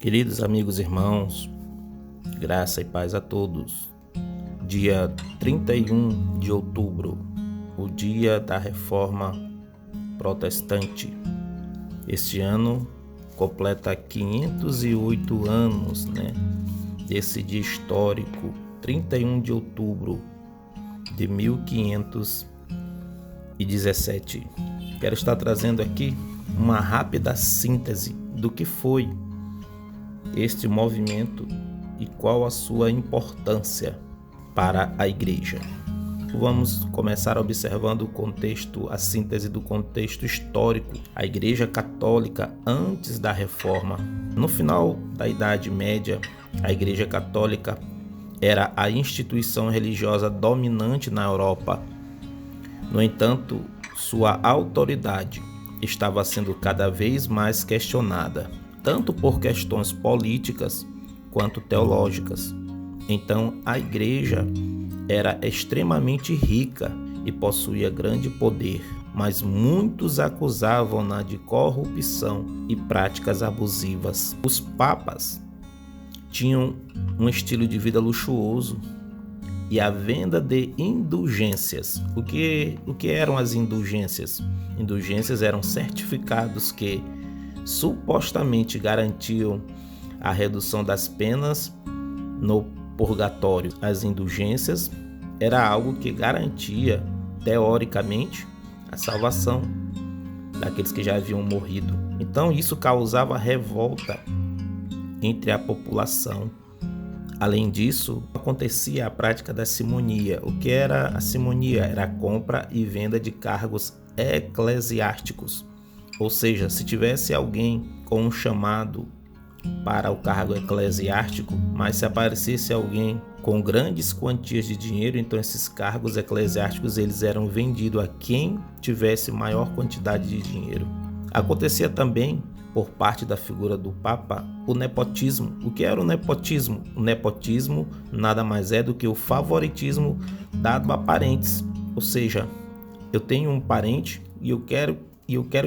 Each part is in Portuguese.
Queridos amigos e irmãos, graça e paz a todos. Dia 31 de outubro, o dia da Reforma Protestante. Este ano completa 508 anos, desse dia histórico, 31 de outubro de 1517. Quero estar trazendo aqui uma rápida síntese do que foi este movimento e qual a sua importância para a igreja. Vamos começar observando o contexto, a síntese do contexto histórico. A Igreja Católica antes da Reforma. No final da Idade Média, a Igreja Católica era a instituição religiosa dominante na Europa. No entanto, sua autoridade estava sendo cada vez mais questionada, tanto por questões políticas quanto teológicas. Então, a igreja era extremamente rica e possuía grande poder, mas muitos acusavam-na de corrupção e práticas abusivas. Os papas tinham um estilo de vida luxuoso e a venda de indulgências. O que eram as indulgências? Indulgências eram certificados que supostamente garantiam a redução das penas no purgatório. As indulgências era algo que garantia, teoricamente, a salvação daqueles que já haviam morrido. Então isso causava revolta entre a população. Além disso, acontecia a prática da simonia. O que era a simonia? Era a compra e venda de cargos eclesiásticos. Ou seja, se tivesse alguém com um chamado para o cargo eclesiástico, mas se aparecesse alguém com grandes quantias de dinheiro, então esses cargos eclesiásticos eles eram vendidos a quem tivesse maior quantidade de dinheiro. Acontecia também, por parte da figura do Papa, o nepotismo. O que era o nepotismo? O nepotismo nada mais é do que o favoritismo dado a parentes. Ou seja, eu tenho um parente e eu quero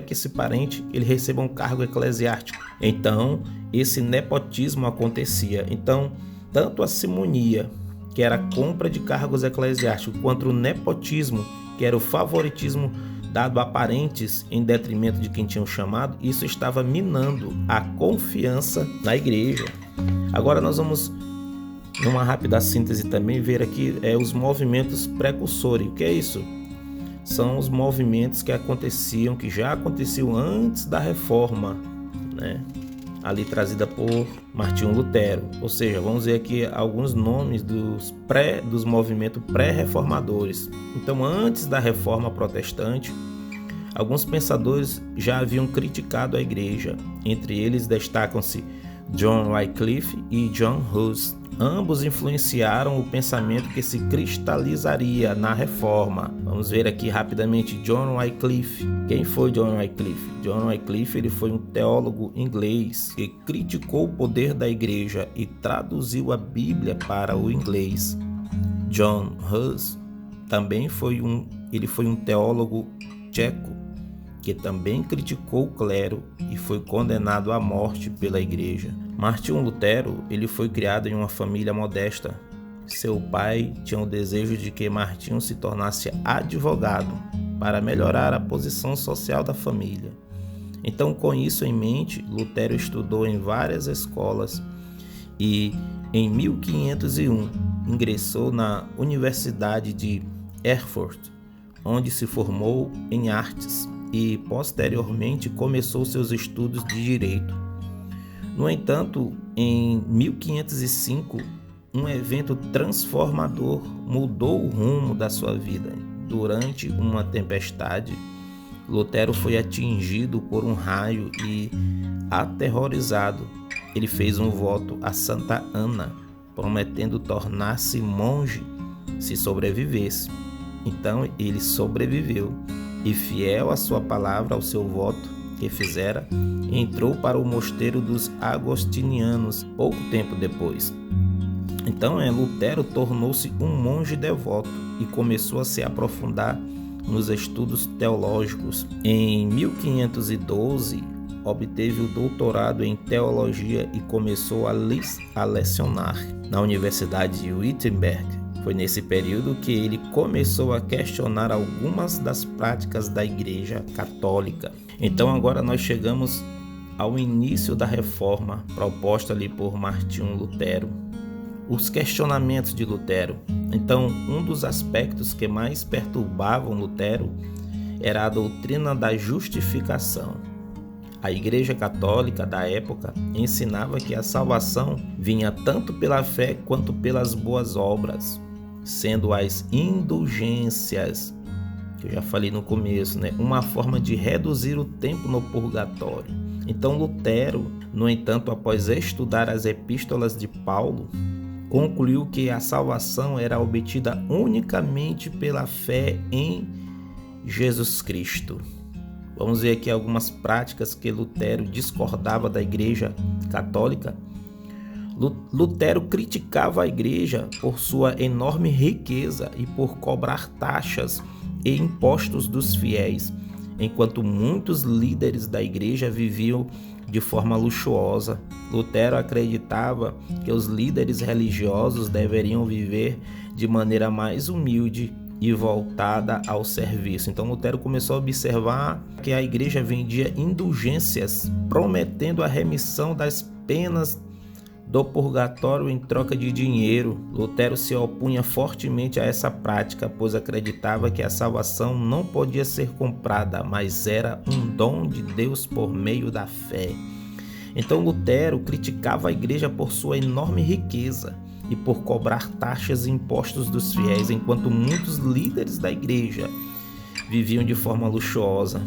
que esse parente ele receba um cargo eclesiástico. Então, esse nepotismo acontecia. Então, tanto a simonia, que era a compra de cargos eclesiásticos, quanto o nepotismo, que era o favoritismo dado a parentes em detrimento de quem tinha chamado, isso estava minando a confiança na igreja. Agora nós vamos, numa rápida síntese também, ver aqui os movimentos precursores. O que é isso? São os movimentos que já aconteciam antes da reforma, ali trazida por Martinho Lutero. Ou seja, vamos ver aqui alguns nomes dos movimentos pré-reformadores. Então, antes da reforma protestante, alguns pensadores já haviam criticado a igreja. Entre eles destacam-se John Wycliffe e John Hus. Ambos influenciaram o pensamento que se cristalizaria na reforma. Vamos ver aqui rapidamente John Wycliffe. Quem foi John Wycliffe? John Wycliffe ele foi um teólogo inglês que criticou o poder da igreja e traduziu a Bíblia para o inglês. John Hus também foi um teólogo tcheco que também criticou o clero e foi condenado à morte pela igreja. Martinho Lutero ele foi criado em uma família modesta. Seu pai tinha o desejo de que Martinho se tornasse advogado para melhorar a posição social da família. Então, com isso em mente, Lutero estudou em várias escolas e, em 1501, ingressou na Universidade de Erfurt, onde se formou em artes e, posteriormente, começou seus estudos de direito. No entanto, em 1505, um evento transformador mudou o rumo da sua vida. Durante uma tempestade, Lutero foi atingido por um raio e, aterrorizado, ele fez um voto a Santa Ana, prometendo tornar-se monge se sobrevivesse. Então, ele sobreviveu e, fiel à sua palavra, ao seu voto que fizera, entrou para o mosteiro dos agostinianos pouco tempo depois. Então, Lutero tornou-se um monge devoto e começou a se aprofundar nos estudos teológicos. Em 1512, obteve o doutorado em teologia e começou a lecionar na Universidade de Wittenberg. Foi nesse período que ele começou a questionar algumas das práticas da Igreja Católica. Então agora nós chegamos ao início da reforma proposta ali por Martinho Lutero. Os questionamentos de Lutero. Então, um dos aspectos que mais perturbavam Lutero era a doutrina da justificação. A Igreja Católica da época ensinava que a salvação vinha tanto pela fé quanto pelas boas obras, sendo as indulgências, que eu já falei no começo, uma forma de reduzir o tempo no purgatório. Então Lutero, no entanto, após estudar as epístolas de Paulo, concluiu que a salvação era obtida unicamente pela fé em Jesus Cristo. Vamos ver aqui algumas práticas que Lutero discordava da Igreja Católica. Lutero criticava a Igreja por sua enorme riqueza e por cobrar taxas e impostos dos fiéis, enquanto muitos líderes da Igreja viviam de forma luxuosa. Lutero acreditava que os líderes religiosos deveriam viver de maneira mais humilde e voltada ao serviço. Então Lutero começou a observar que a igreja vendia indulgências, prometendo a remissão das penas do purgatório em troca de dinheiro. Lutero se opunha fortemente a essa prática, pois acreditava que a salvação não podia ser comprada, mas era um dom de Deus por meio da fé. Então Lutero criticava a igreja por sua enorme riqueza e por cobrar taxas e impostos dos fiéis, enquanto muitos líderes da igreja viviam de forma luxuosa.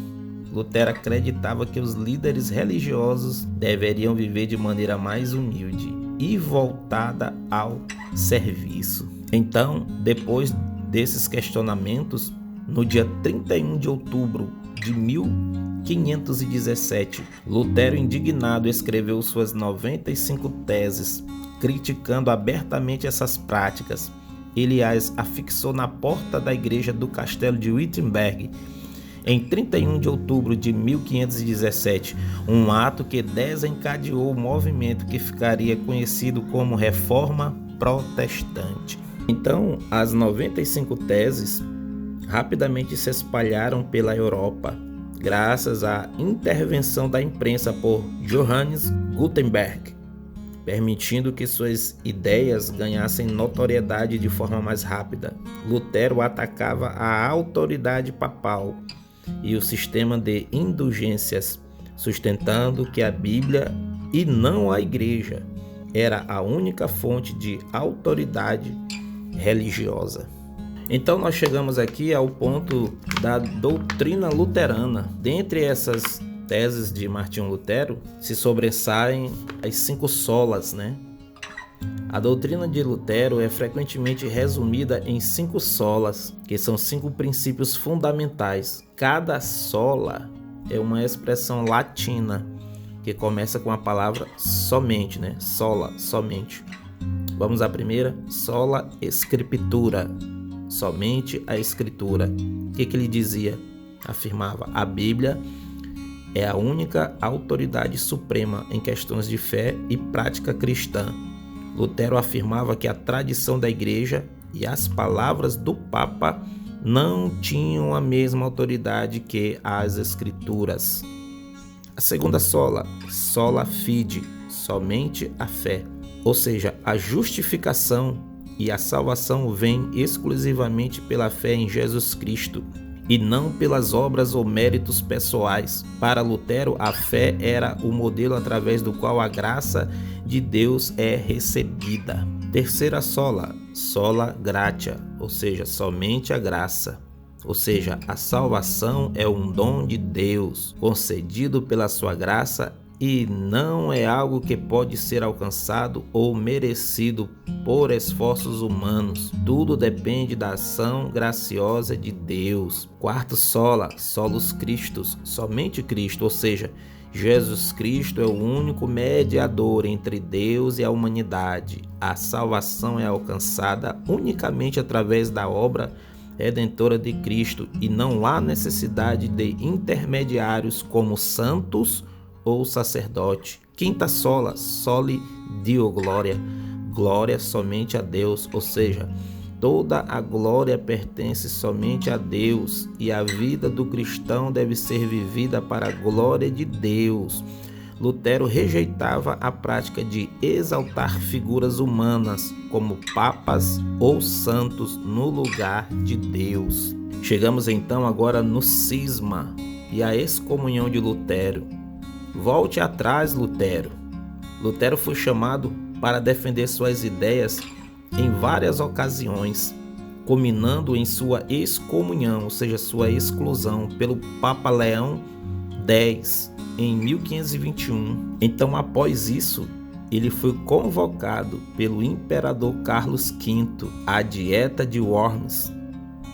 Lutero acreditava que os líderes religiosos deveriam viver de maneira mais humilde e voltada ao serviço. Então, depois desses questionamentos, no dia 31 de outubro de 1517, Lutero, indignado, escreveu suas 95 teses, criticando abertamente essas práticas. Ele as afixou na porta da igreja do castelo de Wittenberg, em 31 de outubro de 1517, um ato que desencadeou o movimento que ficaria conhecido como Reforma Protestante. Então, as 95 teses rapidamente se espalharam pela Europa, graças à intervenção da imprensa por Johannes Gutenberg, permitindo que suas ideias ganhassem notoriedade de forma mais rápida. Lutero atacava a autoridade papal e o sistema de indulgências, sustentando que a Bíblia e não a Igreja era a única fonte de autoridade religiosa. Então nós chegamos aqui ao ponto da doutrina luterana. Dentre essas teses de Martinho Lutero se sobressaem as 5 solas, A doutrina de Lutero é frequentemente resumida em 5 solas, que são 5 princípios fundamentais. Cada sola é uma expressão latina que começa com a palavra somente, Sola, somente. Vamos à primeira, sola scriptura, somente a escritura. O que ele dizia? Afirmava: a Bíblia é a única autoridade suprema em questões de fé e prática cristã. Lutero afirmava que a tradição da igreja e as palavras do Papa não tinham a mesma autoridade que as escrituras. A segunda sola, sola fide, somente a fé, ou seja, a justificação e a salvação vem exclusivamente pela fé em Jesus Cristo e não pelas obras ou méritos pessoais. Para Lutero, a fé era o modelo através do qual a graça de Deus é recebida. Terceira sola, sola gratia, ou seja, somente a graça. Ou seja, a salvação é um dom de Deus, concedido pela sua graça e não é algo que pode ser alcançado ou merecido por esforços humanos. Tudo depende da ação graciosa de Deus. Quarto sola, solus Christus, somente Cristo, ou seja, Jesus Cristo é o único mediador entre Deus e a humanidade. A salvação é alcançada unicamente através da obra redentora de Cristo e não há necessidade de intermediários como santos ou sacerdote. Quinta sola, soli Deo gloria, glória somente a Deus, ou seja, toda a glória pertence somente a Deus e a vida do cristão deve ser vivida para a glória de Deus. Lutero rejeitava a prática de exaltar figuras humanas como papas ou santos no lugar de Deus. Chegamos então agora no cisma e a excomunhão de Lutero. Volte atrás, Lutero. Lutero foi chamado para defender suas ideias em várias ocasiões, culminando em sua excomunhão, ou seja, sua exclusão pelo Papa Leão X em 1521. Então, após isso, ele foi convocado pelo imperador Carlos V à Dieta de Worms,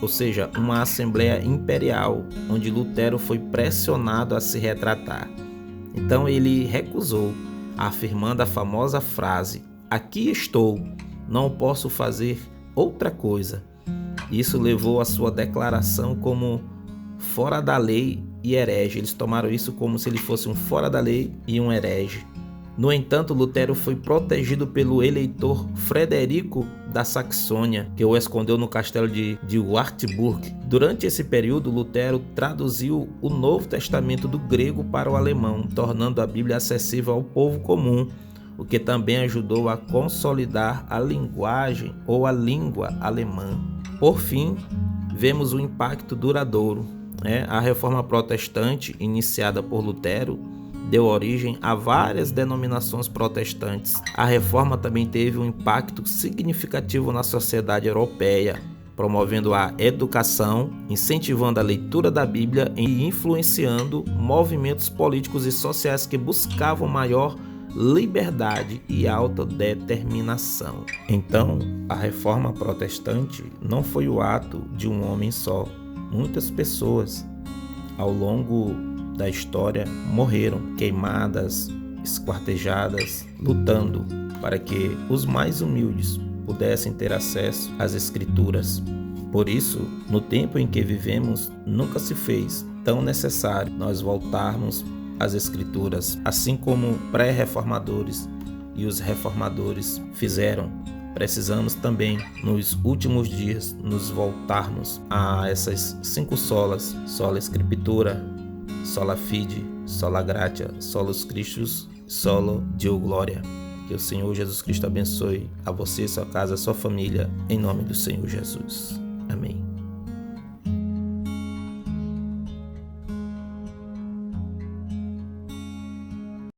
ou seja, uma assembleia imperial, onde Lutero foi pressionado a se retratar. Então ele recusou, afirmando a famosa frase: "Aqui estou, não posso fazer outra coisa". Isso levou a sua declaração como fora da lei e herege. Eles tomaram isso como se ele fosse um fora da lei e um herege. No entanto, Lutero foi protegido pelo eleitor Frederico da Saxônia, que o escondeu no castelo de Wartburg. Durante esse período, Lutero traduziu o Novo Testamento do grego para o alemão, tornando a Bíblia acessível ao povo comum, o que também ajudou a consolidar a linguagem ou a língua alemã. Por fim, vemos o impacto duradouro. A Reforma Protestante, iniciada por Lutero, deu origem a várias denominações protestantes. A Reforma também teve um impacto significativo na sociedade europeia, promovendo a educação, incentivando a leitura da Bíblia e influenciando movimentos políticos e sociais que buscavam maior liberdade e autodeterminação. Então, a Reforma Protestante não foi o ato de um homem só. Muitas pessoas, ao longo da história, morreram queimadas, esquartejadas, lutando para que os mais humildes pudessem ter acesso às Escrituras. Por isso, no tempo em que vivemos, nunca se fez tão necessário nós voltarmos às Escrituras, assim como pré-reformadores e os reformadores fizeram. Precisamos também, nos últimos dias, nos voltarmos a essas 5 solas: sola Scriptura, sola fide, sola gratia, solus Christus, solo Deo gloria. Que o Senhor Jesus Cristo abençoe a você, sua casa, sua família, em nome do Senhor Jesus.